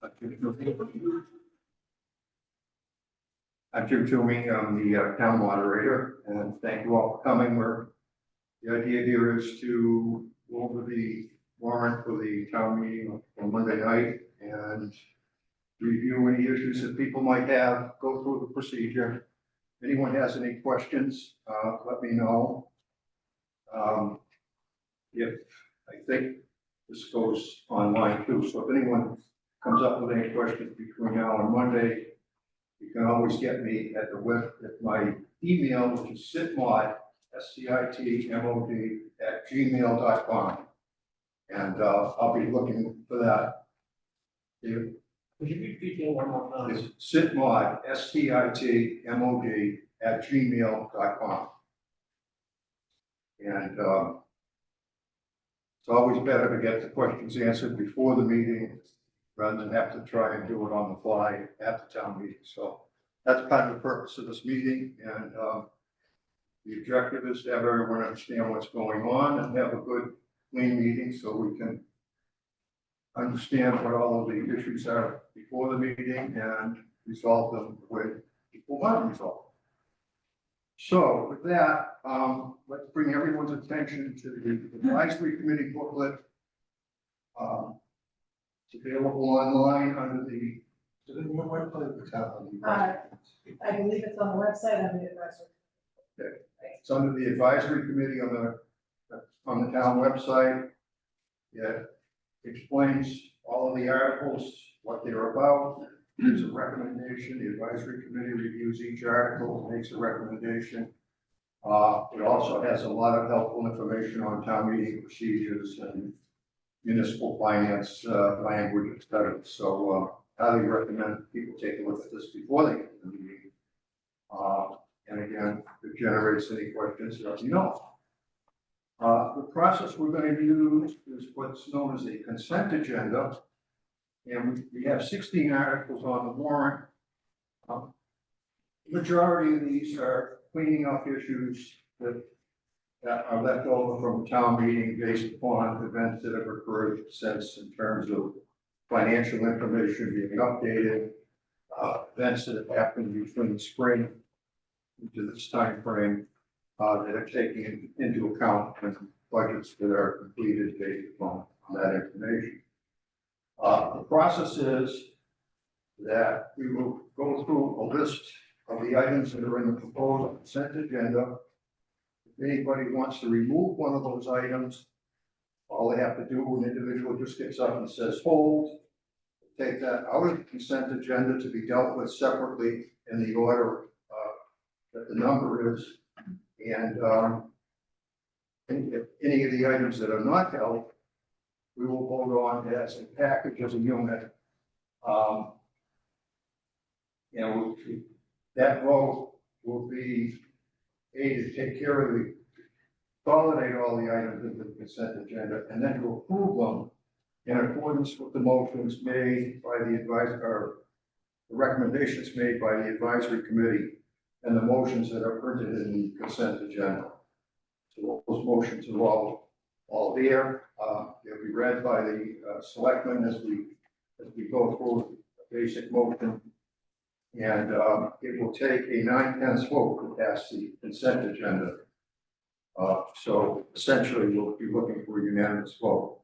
I'm Jim Toomey, I'm the town moderator, and thank you all for coming. The idea here is to go over the warrant for the town meeting on Monday night and review any issues that people might have, go through the procedure. If anyone has any questions, let me know. If I think this goes online too, so if anyone comes up with any questions between now and Monday, you can always get me at the web, at my email, which is sitmod, SCITMOD @gmail.com. And I'll be looking for that. Could you repeat that one more time? It's sitmod, SCITMOD @gmail.com. And it's always better to get the questions answered before the meeting rather than have to try and do it on the fly at the town meeting. So that's kind of the purpose of this meeting. And the objective is to have everyone understand what's going on and have a good, clean meeting so we can understand what all of the issues are before the meeting and resolve them the way people want to resolve. So with that, let's bring everyone's attention to the advisory committee booklet. It's available online under the, is it in the website at the top of the I believe it's on the website of the advisory. Okay. It's under the advisory committee on the town website. It explains all of the articles, what they're about. There's a recommendation. The advisory committee reviews each article, makes a recommendation. It also has a lot of helpful information on town meeting procedures and municipal finance language, etc. So highly recommend people take a look at this before they get to the meeting. And again, if it generates any questions, let me know. The process we're going to use is what's known as a consent agenda. And we have 16 articles on the warrant. The majority of these are cleaning up issues that are left over from the town meeting based upon events that have occurred since in terms of financial information being updated, events that have happened between the spring into this time frame that are taking into account budgets that are completed based upon that information. The process is that we will go through a list of the items that are in the proposed consent agenda. If anybody wants to remove one of those items, all they have to do, an individual just gets up and says, hold, take that out of the consent agenda to be dealt with separately in the order that the number is. And if any of the items that are not held, we will vote on as a package, as a unit. That vote will be to take care of the, consolidate all the items in the consent agenda and then to approve them in accordance with the motions made by the advisor, or the recommendations made by the advisory committee and the motions that are printed in the consent agenda. So those motions are all there. They'll be read by the selectmen as we go through the basic motion. And it will take a 9/10 vote to pass the consent agenda. So essentially, we'll be looking for a unanimous vote.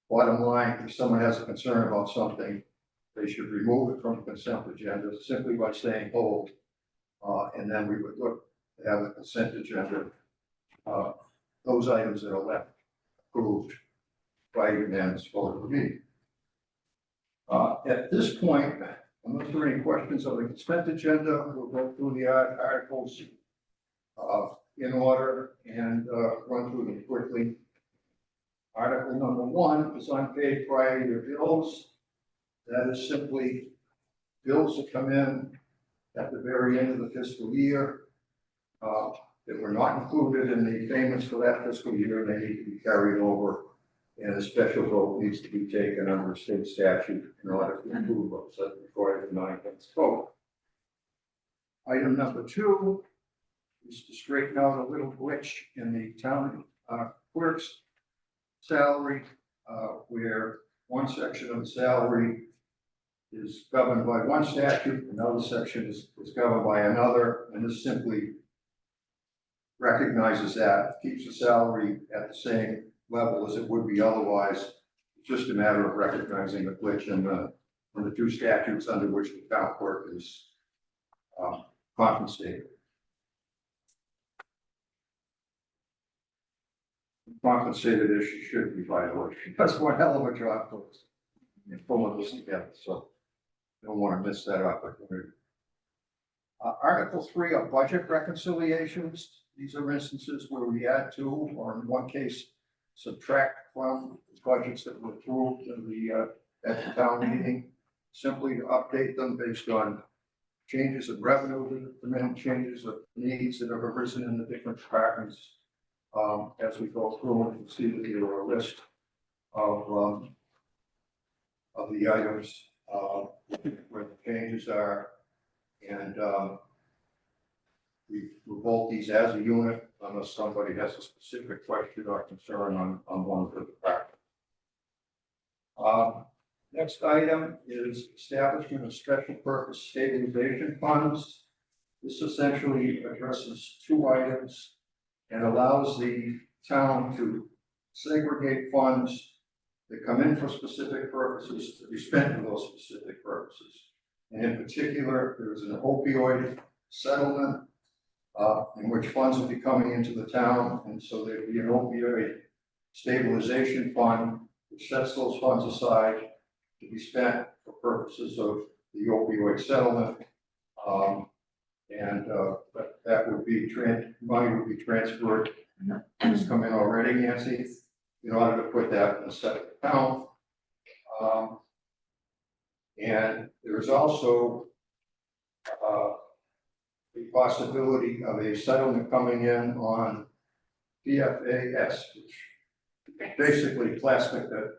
Bottom line, if someone has a concern about something, they should remove it from the consent agenda simply by saying hold. And then we would look to have the consent agenda, those items that are left approved by unanimous vote of the meeting. At this point, unless there are any questions on the consent agenda, we'll go through the articles in order and run through them quickly. Article number 1 is unpaid prior year bills. That is simply bills that come in at the very end of the fiscal year that were not included in the payments for that fiscal year. They need to be carried over, and a special vote needs to be taken under state statute in order to approve those. That's required in 9/10 vote. Item number 2 is to straighten out a little glitch in the town clerk's salary, where one section of the salary is governed by one statute, another section is governed by another, and this simply recognizes that, keeps the salary at the same level as it would be otherwise. It's just a matter of recognizing the glitch in the two statutes under which the town clerk is compensated. Compensated as she should be, by the way. She does one hell of a job for us in pulling this together, so don't want to miss that opportunity. Article 3 are budget reconciliations. These are instances where we add to, or in one case, subtract from budgets that were approved in at the town meeting, simply to update them based on changes of revenue, demand changes of needs that have arisen in the different departments. As we go through, you can see that there are a list of the items where the changes are, and we vote these as a unit unless somebody has a specific question or concern on one of the departments. Next item is establishment of special purpose stabilization funds. This essentially addresses two items and allows the town to segregate funds that come in for specific purposes to be spent for those specific purposes. And in particular, there is an opioid settlement in which funds will be coming into the town, and so there will be an opioid stabilization fund which sets those funds aside to be spent for purposes of the opioid settlement. That would be money would be transferred. It's come in already, Nancy, in order to put that in a separate account. And there's also the possibility of a settlement coming in on PFAS, which basically plastic that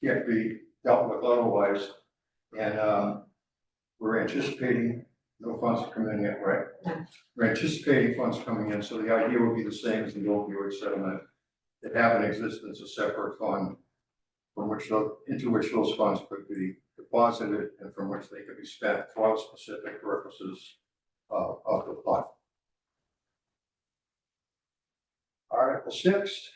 can't be dealt with otherwise. And we're anticipating no funds are coming in yet, right? We're anticipating funds coming in, so the idea would be the same as the opioid settlement. That have in existence a separate fund from which into which those funds could be deposited and from which they could be spent for specific purposes of the fund. Article 6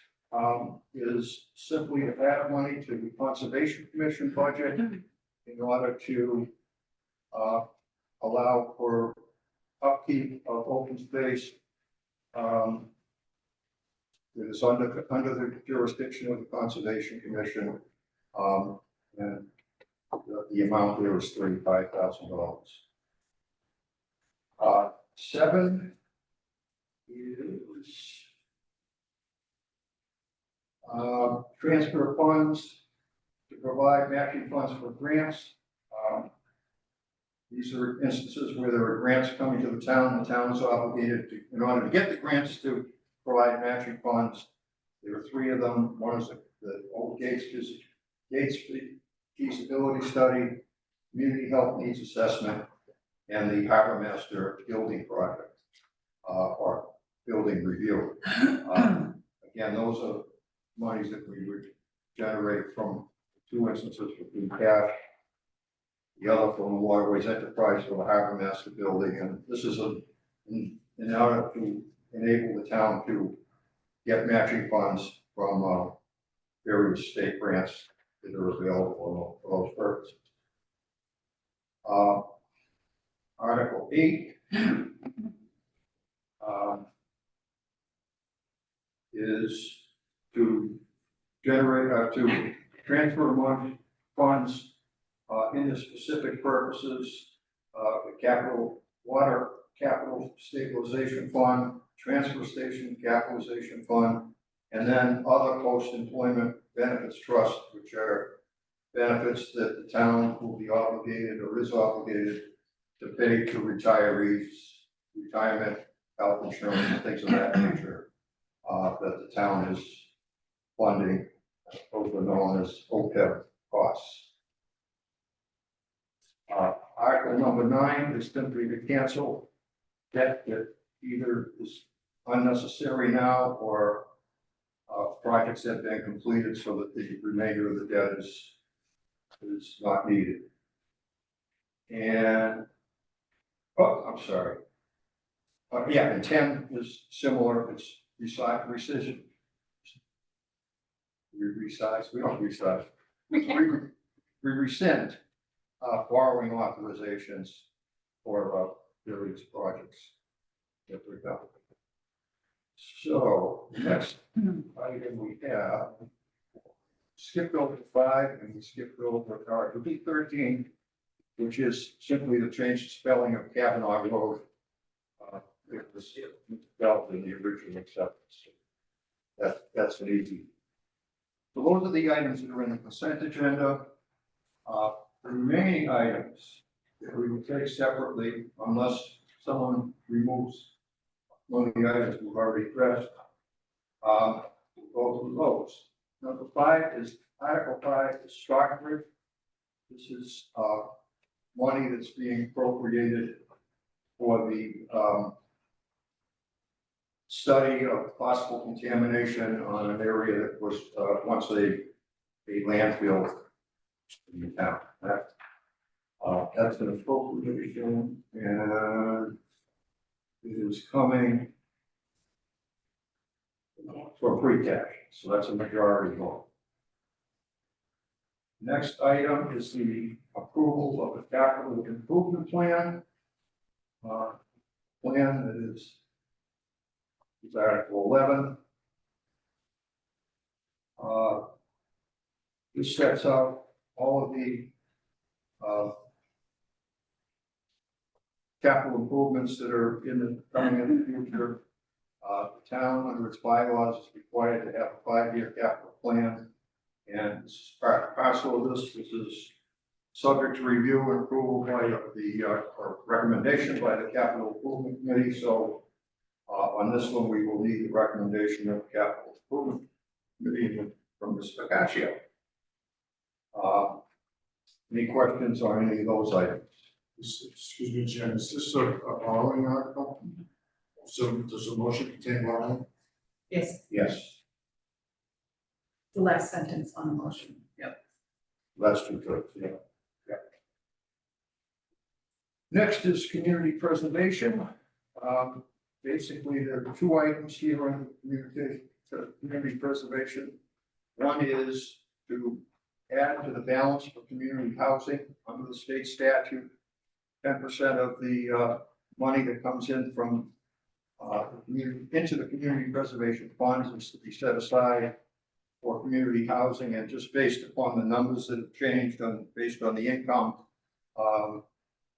is simply to add money to the Conservation Commission budget in order to allow for upkeep of open space that is under the jurisdiction of the Conservation Commission, and the amount there is $35,000. 7 is transfer funds to provide matching funds for grants. These are instances where there are grants coming to the town is obligated to, in order to get the grants to provide matching funds. There are 3 of them. One is the old Gates feasibility study, community health needs assessment, and the Harbor Master building project, or building review. Again, those are monies that we would generate from 2 instances between cash, the other from the Waterways Enterprise for the Harbor Master building, and this is in order to enable the town to get matching funds from various state grants that are available for those purposes. Article 8 is to generate, to transfer money funds into specific purposes, the capital stabilization fund, transfer station capitalization fund, and then other post-employment benefits trust, which are benefits that the town will be obligated or is obligated to pay to retirees, retirement, health insurance, and things of that nature, that the town is funding, also known as OPEB costs. Article number 9 is simply to cancel debt that either is unnecessary now or projects have been completed so that the remainder of the debt is not needed. And, oh, I'm sorry. Yeah, and 10 is similar, it's rescission. We don't resize. We rescind, borrowing authorizations for, various projects that we've done. So, next item we have, skipped over 5 and we skipped over, it'll be 13, which is simply the change the spelling of Kavanaugh Road. It was spelled in the original acceptance. That's an easy. So those are the items that are in the consent agenda. The remaining items that we will take separately unless someone removes one of the items we've already addressed. We'll go to those. Number 5 is Article 5 is Stockbridge. This is money that's being appropriated for the study of possible contamination on an area that was once a landfill in the town. That's an appropriation, and it is coming for free cash, so that's a majority vote. Next item is the approval of the capital improvement plan. Plan that is Article 11. This sets out all of the capital improvements that are coming in the future. The town, under its bylaws, is required to have a 5-year capital plan. And this is part and parcel of this. This is subject to review and approval by or recommendation by the capital improvement committee. So on this one, we will need the recommendation of the capital improvement committee from Ms. Vacaccio. Any questions on any of those items? Excuse me, Jen, is this a borrowing article? So does the motion contain borrowing? Yes, Yes, the last sentence on the motion. that's two thirds, yeah. Next is community preservation. Basically, there are 2 items here on community preservation. One is to add to the balance for community housing under the state statute. 10% of the money that comes in from into the community preservation funds is to be set aside for community housing, and just based upon the numbers that have changed based on the income,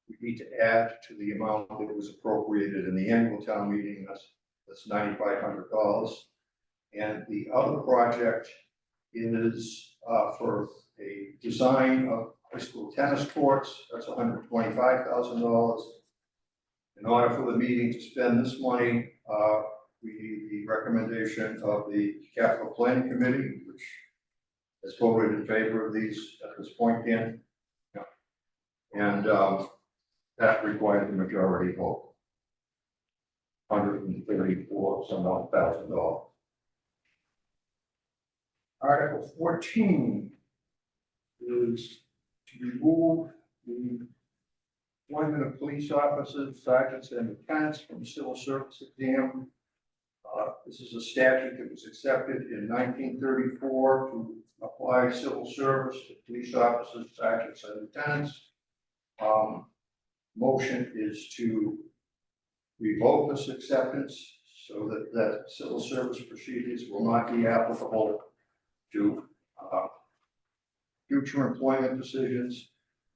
we need to add to the amount that was appropriated in the annual town meeting. That's $9,500. And the other project is for a design of high school tennis courts. That's $125,000. In order for the meeting to spend this money, we need the recommendation of the capital planning committee, which has voted in favor of these at this point in. And that requires a majority vote. $134 some odd thousand. Article 14 is to remove the appointment of police officers, sergeants, and lieutenants from the civil service exam. This is a statute that was accepted in 1934 to apply civil service to police officers, sergeants, and lieutenants. Motion is to revoke this acceptance so that civil service procedures will not be applicable to future employment decisions,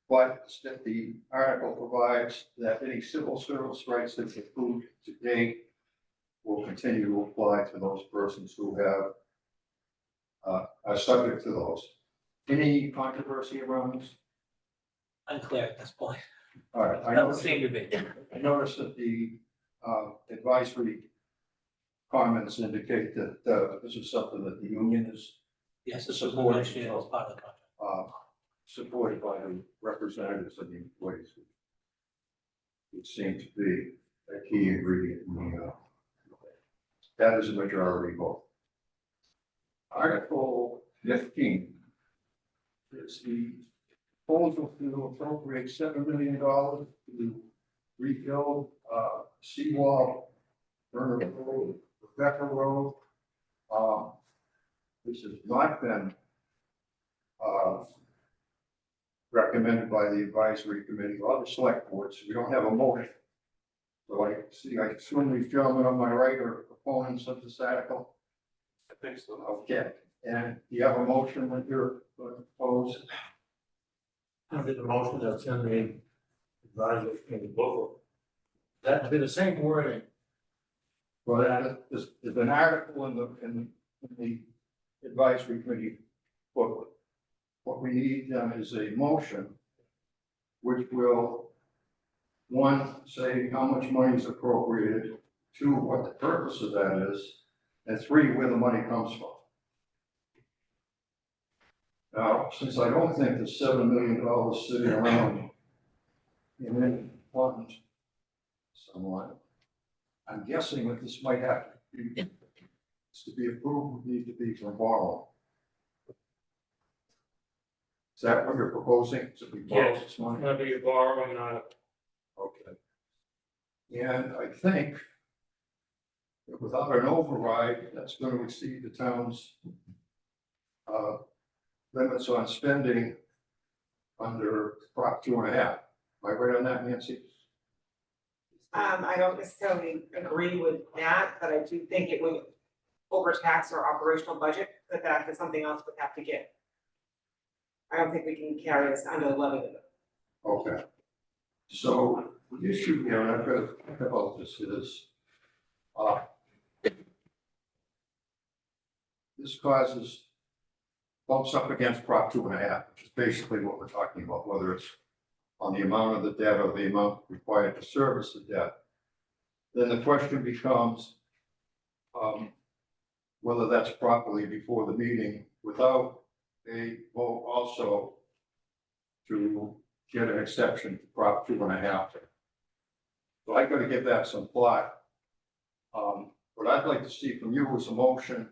but that the article provides that any civil service rights that have accrued to date will continue to apply to those persons who have are subject to those. Any controversy around this? Unclear at this point. All right, I Doesn't seem to be. noticed that the advisory comments indicate that this is something that the union is Yes, this is Support. negotiated as part of the contract. supported by the representatives of the employees. It seems to be a key ingredient in the, that is a majority vote. Article 15 is the proposal to appropriate $7 million to rebuild, seawall, Burner Road, Rebecca Road. This has not been, recommended by the advisory committee or the select boards. We don't have a motion. So I assume these gentlemen on my right are proponents of this article. I think so. Okay, and you have a motion that you're going to propose? I did the motion that's in the advisory committee book. That'd be the same wording. Well, there's an article in the advisory committee booklet. What we need then is a motion which will, one, say how much money is appropriated, two, what the purpose of that is, and three, where the money comes from. Now, since I don't think there's $7 million sitting around in any fund somewhere, I'm guessing that this might have to be approved, would need to be from borrow. Is that what you're proposing, to be borrow Yes. this money? Gonna be borrowing on it. Okay. And I think that without an override, that's going to exceed the town's limits on spending under Prop 2.5. Am I right on that, Nancy? I don't necessarily agree with that, but I do think it would overtax our operational budget, but that is something else would have to get. I don't think we can carry this under the levy limit. Okay. So the issue here, and I've got to think about this, is this causes bumps up against Prop 2.5, which is basically what we're talking about, whether it's on the amount of the debt or the amount required to service the debt. Then the question becomes whether that's properly before the meeting without a vote also to get an exception to Prop 2.5. So I gotta give that some thought. What I'd like to see from you is a motion.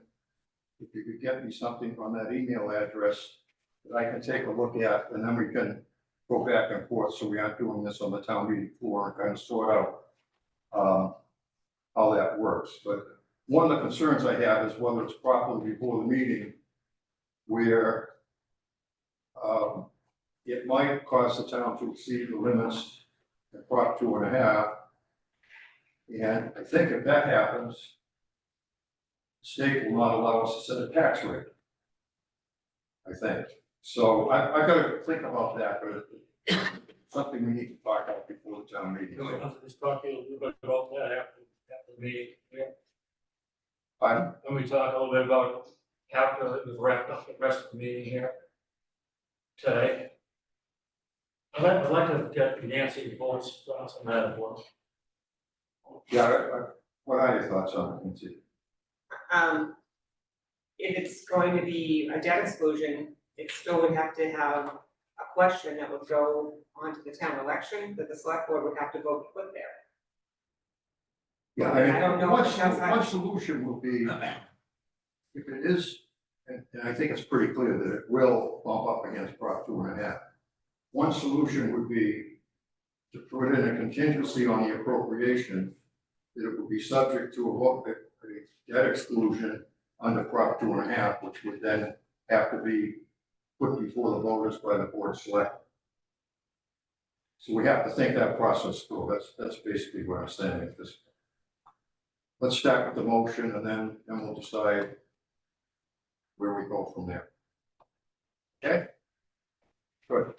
If you could get me something on that email address that I can take a look at, and then we can go back and forth, so we aren't doing this on the town meeting floor and kind of sort out how that works. But one of the concerns I have is whether it's properly before the meeting, where it might cause the town to exceed the limits at Prop 2.5. And I think if that happens, the state will not allow us to set a tax rate. I think. So I gotta think about that, but it's something we need to talk about before the town meeting. We'll have to just talk a little bit about that after the meeting. Yeah. When we talk a little bit about after we've wrapped up the rest of the meeting here today. I'd like to get Nancy Boyd's thoughts on that as well. Yeah, what are your thoughts on it, Nancy? If it's going to be a debt exclusion, it still would have to have a question that would go onto the town election that the select board would have to vote to put there. Yeah, I don't know if that's how- one solution will be, if it is, and I think it's pretty clear that it will bump up against Prop 2.5. One solution would be to put in a contingency on the appropriation that it would be subject to a vote, a debt exclusion under Prop 2.5, which would then have to be put before the voters by the board of selectmen. So we have to think that process through. That's basically what I'm saying at this point. Let's start with the motion and then we'll decide where we go from there. Okay? Good.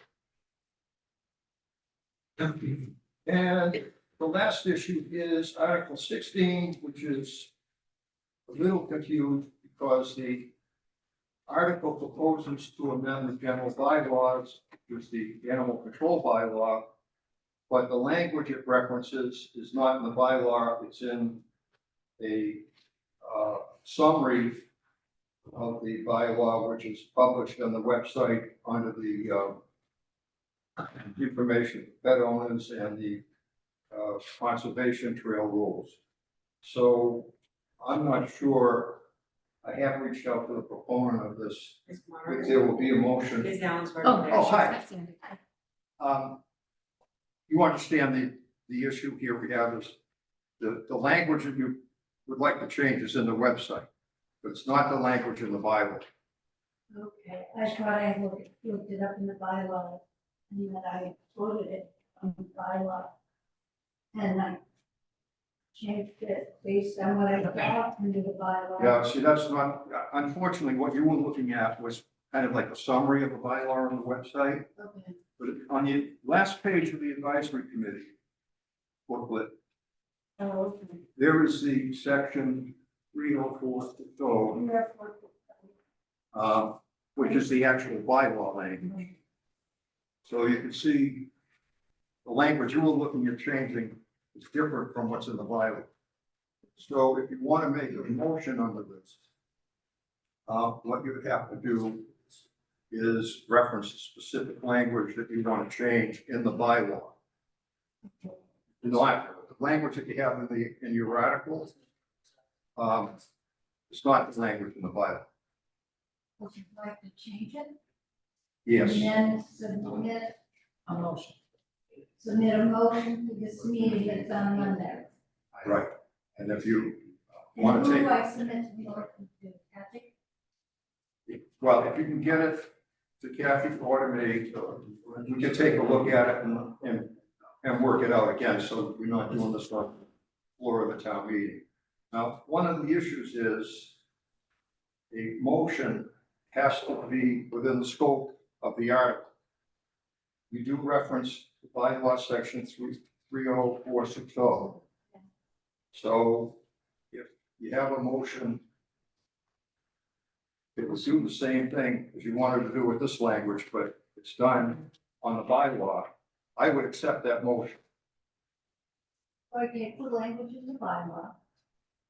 And the last issue is Article 16, which is a little confused because the article proposes to amend the general bylaws, which is the animal control bylaw, but the language it references is not in the bylaw, it's in a summary of the bylaw, which is published on the website under the information for pet owners and the conservation trail rules. So I'm not sure I have reached out to the proponent of this, Mr. Moderator. there will be a motion. Ms. Allen's right Oh, there. Oh, hi. That's Sandy. You understand the issue here we have is the language that you would like to change is in the website, but it's not the language in the Bible. Okay, I thought I looked it up in the bylaw, and that I quoted it from the bylaw. And I changed it based on what I thought under the bylaw. Yeah, see, that's not, unfortunately, what you were looking at was kind of like a summary of the bylaw on the website. Okay. But on the last page of the advisory committee booklet, Oh, okay. there is the section 304, which is the actual bylaw language. So you can see the language you were looking at changing is different from what's in the bylaw. So if you want to make a motion under this, what you would have to do is reference the specific language that you want to change in the bylaw. You know, the language that you have in your article, it's not the language in the bylaw. Would you like to change it? Yes, And then submit A motion. a motion for this meeting that's on Monday. right. And if you And want to who take, do I submit the motion to, Kathy? well, if you can get it to Kathy or to me, we can take a look at it and work it out again, so we're not doing this on the floor of the town meeting. Now, one of the issues is a motion has to be within the scope of the article. You do reference the bylaw section 30460. So if you have a motion, it will do the same thing if you wanted to do with this language, but it's done on the bylaw. I would accept that motion. Okay, put language in the bylaw,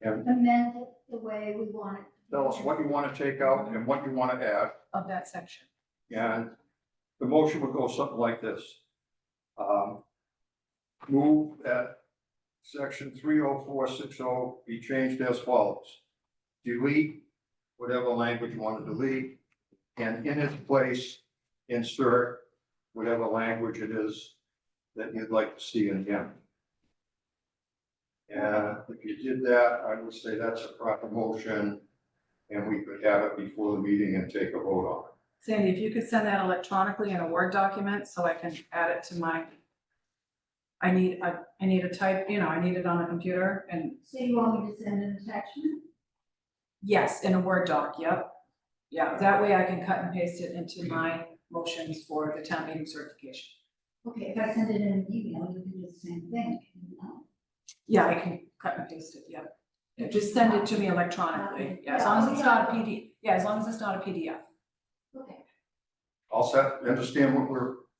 And amend it the way we want it. tell us what you want to take out and what you want to add. Of that section. And the motion would go something like this. Move that section 30460 be changed as follows. Delete whatever language you want to delete, and in its place, insert whatever language it is that you'd like to see in the end. And if you did that, I would say that's a proper motion, and we could have it before the meeting and take a vote on it. Sandy, if you could send that electronically in a Word document so I can add it to my. I need a type, I need it on a computer and So you want me to send an attachment? yes, in a Word doc, yep. Yeah, that way I can cut and paste it into my motions for the town meeting certification. Okay, if I send it in an email, you can do the same thing, you know? Yeah, I can cut and paste it, yeah. Yeah, just send it to me electronically, yeah, as long as it's not a PD, yeah, as long as it's not a PDF. Okay, All set, You understand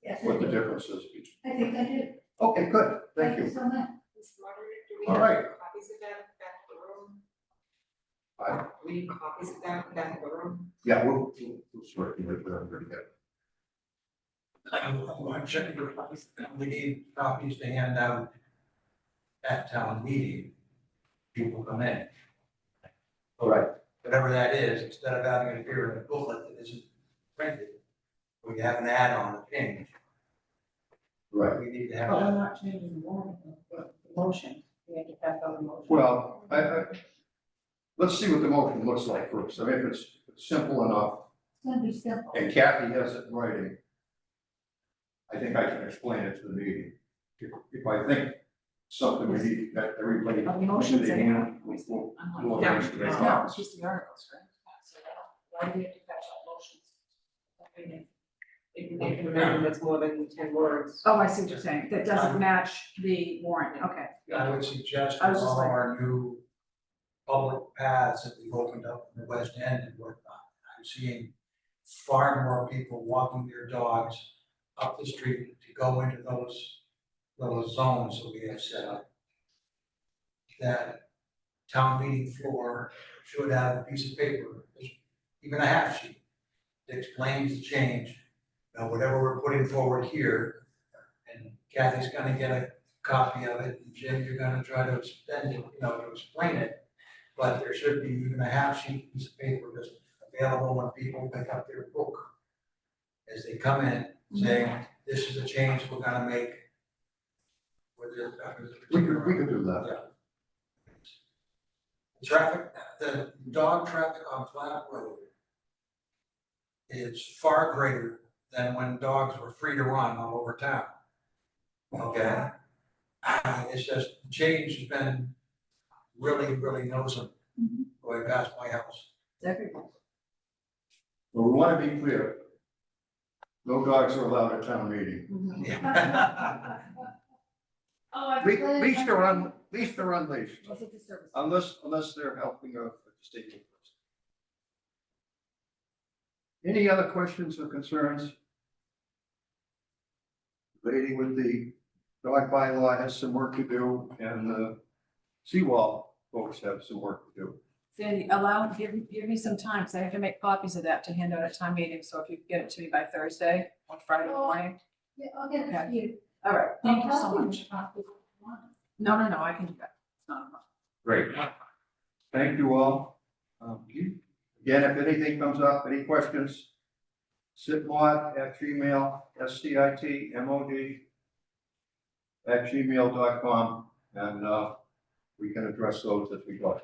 yes, what I the do. difference is? I think I do. Okay, good, thank you. So much. Mr. Moderator, do we All have right. copies of that back in the room? Aye. We need copies of that back in the room? Yeah, we'll sort it, we're gonna get. I'm checking your copies, we need copies to hand out at town meeting. People come in, All right, whatever that is, instead of having it here in a booklet that isn't printed, we have an add-on change. right. We need to But have, we're not changing the warrant, but the motion, we have to pass out a motion. Well, let's see what the motion looks like first. I mean, if it's simple enough, It's gonna be simple. and Kathy has it in writing, I think I can explain it to the meeting. If I think something we need, that everybody. Are the motions in here? We'll Yeah. arrange to make No, copies. it's just the articles, right? So why do we have to catch up motions? If you make an amendment that's more than 10 words. Oh, I see what you're saying, that doesn't match the warrant, okay. I would suggest I was with just all like- our new public paths that we've opened up in the West End and whatnot, I'm seeing far more people walking their dogs up the street to go into those zones that we have set up. That town meeting floor should have a piece of paper, even a half sheet, that explains the change. Whatever we're putting forward here, and Kathy's gonna get a copy of it, and Jim, you're gonna try to extend it, to explain it. but there should be even a half sheet piece of paper just available when people pick up their book. As they come in, saying, this is a change we're gonna make. With this, We could do that. Yeah. Traffic, the dog traffic on Flat Road is far greater than when dogs were free to run all over town. Okay? It's just, the change has been really, really noticeable going past my house. Everyone. But we want to be clear. No dogs are allowed at town meeting. Yeah. Oh, I Leashed or unleashed, Was it the service? unless they're helping a state interest. Any other questions or concerns? Lady with the dog bylaw has some work to do, and the seawall folks have some work to do. Sandy, give me some time, because I have to make copies of that to hand out at time meeting, so if you could get it to me by Thursday or Friday morning. Yeah, I'll get it to you. All right, thank you so I'll help much. you. No, I can do that. It's not a problem. Great. Thank you all. Again, if anything comes up, any questions, sitmod@gmail, SCITMOD @gmail.com, and we can address those as we go.